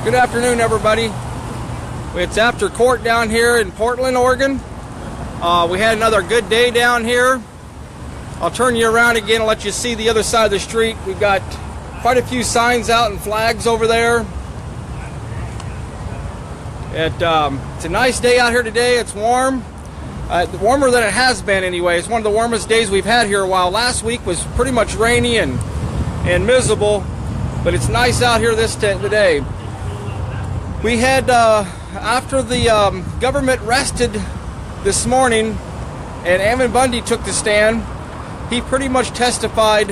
Good afternoon, everybody. It's after court down here in Portland, Oregon. We had another good day down here. I'll turn you around again and let you see the other side of the street. We've got quite a few signs out and flags over there. It's a nice day out here today. It's warm. Warmer than it has been anyway. It's one of the warmest days we've had here a while. Last week was pretty much rainy and miserable, but it's nice out here today. We had, after the government rested this morning and Ammon Bundy took the stand, he pretty much testified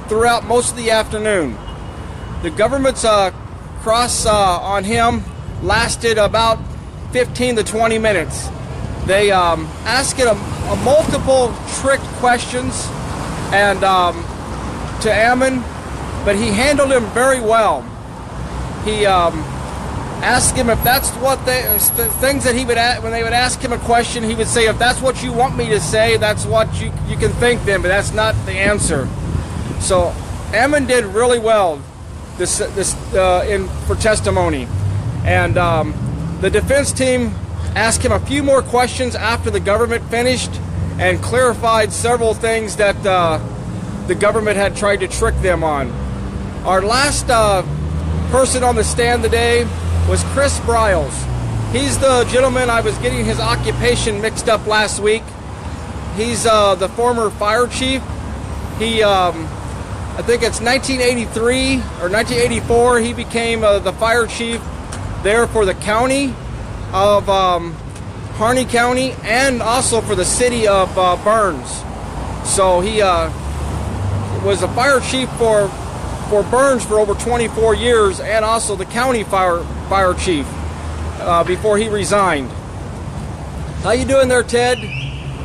throughout most of the afternoon. The government's cross on him lasted about 15 to 20 minutes. They asked him multiple trick questions and to Ammon, but he handled him very well. He asked him if that's what things that he would when they would ask him a question, he would say, if that's what you want me to say, that's what you can think then, but that's not the answer. So Ammon did really well for testimony, and the defense team asked him a few more questions after the government finished and clarified several things that the government had tried to trick them on. Our last person on the stand today was Chris Briles. He's the gentleman, I was getting his occupation mixed up last week. He's the former fire chief. He, I think it's 1983 or 1984, he became the fire chief there for the county of Harney County and also for the city of Burns. So he was a fire chief for Burns for over 24 years and also the county fire chief before he resigned. How you doing there, Ted?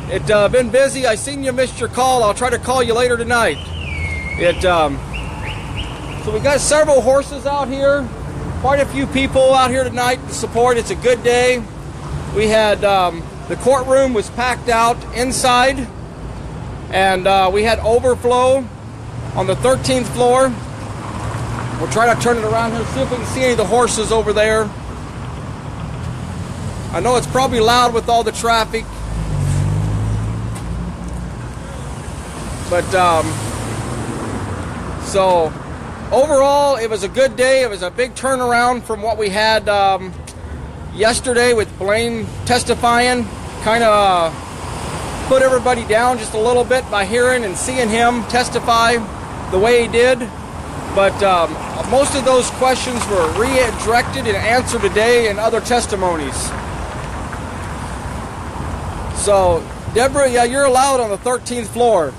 It's been busy. I seen you missed your call. I'll try to call you later tonight. So we got several horses out here. Quite a few people out here tonight to support. It's a good day. We had the courtroom was packed out inside, and we had overflow on the 13th floor. We'll try to turn it around here, see if we can see any of the horses over there. I know it's probably loud with all the traffic, but so overall, it was a good day. It was a big turnaround from what we had yesterday with Blaine testifying. Kind of put everybody down just a little bit by hearing and seeing him testify the way he did. But most of those questions were redirected and answered today in other testimonies. So, Deborah, yeah, you're allowed on the 13th floor.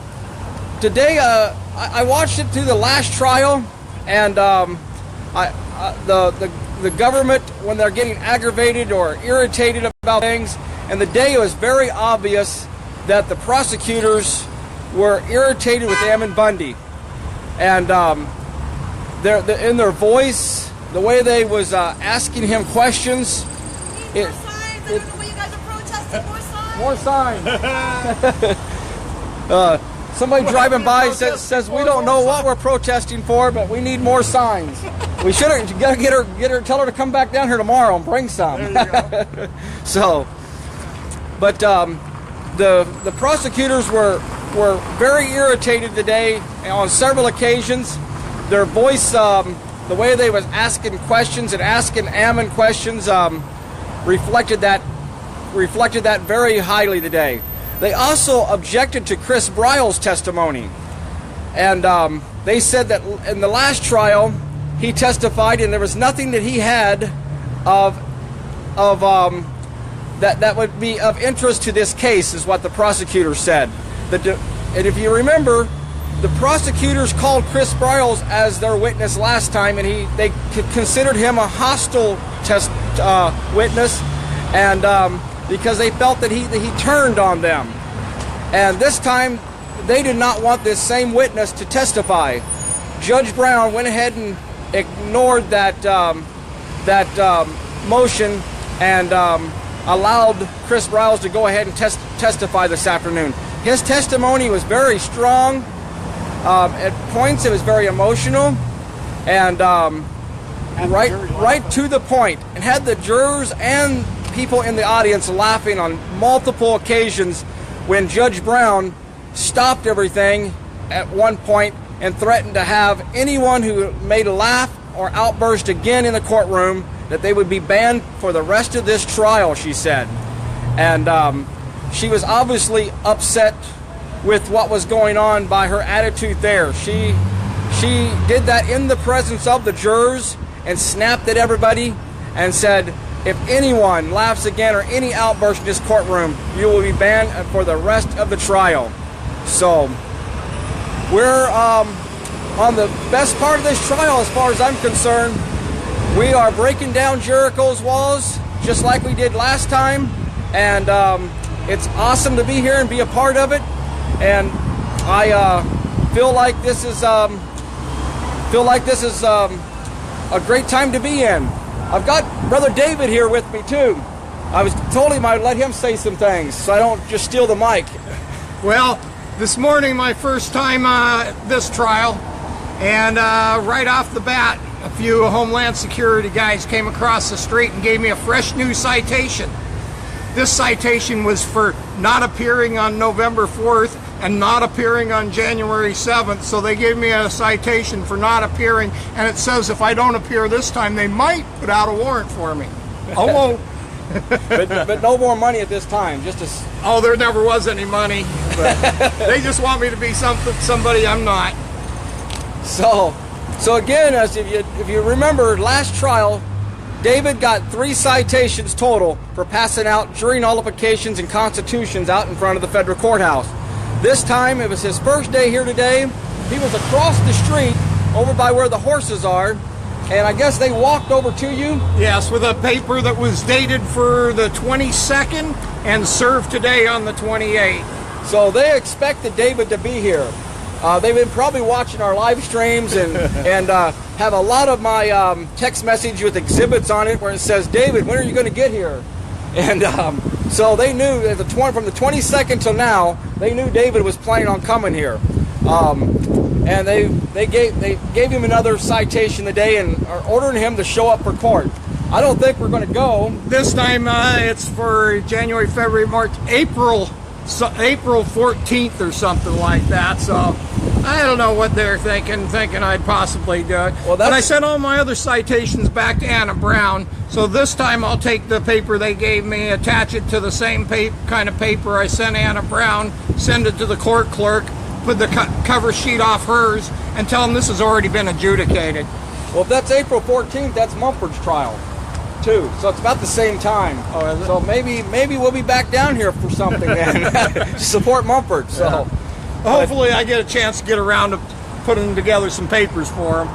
Today, I watched it through the last trial, and the government, when they're getting aggravated or irritated about things, and the day it was very obvious that the prosecutors were irritated with Ammon Bundy, and in their voice, the way they was asking him questions. More signs. I don't know what you guys are protesting. More signs. Somebody driving by says we don't know what we're protesting for, but we need more signs. We should have tell her to come back down here tomorrow and bring some. There you go. So, but the prosecutors were very irritated today on several occasions. Their voice, the way they was asking questions and asking Ammon questions, reflected that very highly today. They also objected to Chris Briles' testimony, and they said that in the last trial he testified, and there was nothing that he had that would be of interest to this case, is what the prosecutor said. And if you remember, the prosecutors called Chris Briles as their witness last time, and they considered him a hostile witness, and because they felt that he turned on them. And this time, they did not want this same witness to testify. Judge Brown went ahead and ignored that motion and allowed Chris Briles to go ahead and testify this afternoon. His testimony was very strong. At points, it was very emotional, and right to the point, and had the jurors and people in the audience laughing on multiple occasions when Judge Brown stopped everything at one point and threatened to have anyone who made a laugh or outburst again in the courtroom, that they would be banned for the rest of this trial, she said. And she was obviously upset with what was going on by her attitude there. She did that in the presence of the jurors and snapped at everybody and said, if anyone laughs again or any outburst in this courtroom, you will be banned for the rest of the trial. So we're on the best part of this trial as far as I'm concerned. We are breaking down Jericho's walls just like we did last time, and it's awesome to be here and be a part of it. And I feel like this is a great time to be in. I've got Brother David here with me too. I was told him I'd let him say some things so I don't just steal the mic. Well, this morning my first time this trial, and right off the bat, a few Homeland Security guys came across the street and gave me a fresh new citation. This citation was for not appearing on November 4th and not appearing on January 7th, so they gave me a citation for not appearing, and it says if I don't appear this time, they might put out a warrant for me. I won't. but no more money at this time. Oh, there never was any money. But they just want me to be somebody I'm not. So again, as if you remember last trial, David got 3 citations total for passing out jury nullifications and constitutions out in front of the federal courthouse. This time, it was his first day here today. He was across the street over by where the horses are, and I guess they walked over to you? Yes, with a paper that was dated for the 22nd and served today on the 28th. So they expected David to be here. They've been probably watching our live streams and have a lot of my text message with exhibits on it where it says, David, when are you going to get here? And so they knew that from the 22nd till now, they knew David was planning on coming here. And they gave him another citation today and are ordering him to show up for court. I don't think we're going to go. This time it's for January, February, March, April 14th or something like that. So I don't know what they're thinking I'd possibly do it. Well, but I sent all my other citations back to Anna Brown. So this time I'll take the paper they gave me, attach it to the same kind of paper I sent Anna Brown, send it to the court clerk, put the cover sheet off hers, and tell them this has already been adjudicated. Well, if that's April 14th, that's Mumford's trial, too. So it's about the same time. Oh, is it? So maybe we'll be back down here for something then to support Mumford. So yeah. Hopefully I get a chance to get around to putting together some papers for them.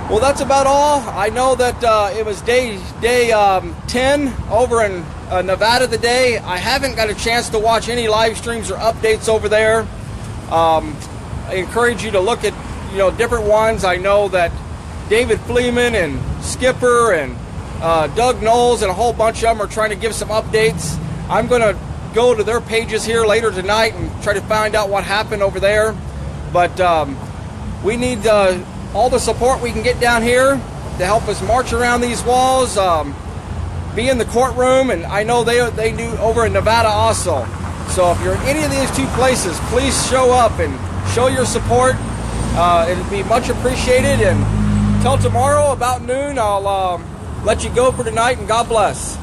Well, that's about all. I know that it was day 10 over in Nevada today. I haven't got a chance to watch any live streams or updates over there. I encourage you to look at different ones. I know that David Fleeman and Skipper and Doug Knowles and a whole bunch of them are trying to give some updates. I'm going to go to their pages here later tonight and try to find out what happened over there. But we need all the support we can get down here to help us march around these walls, be in the courtroom, and I know they do over in Nevada also. So if you're in any of these 2 places, please show up and show your support. It'd be much appreciated. And till tomorrow about noon, I'll let you go for tonight, and God bless.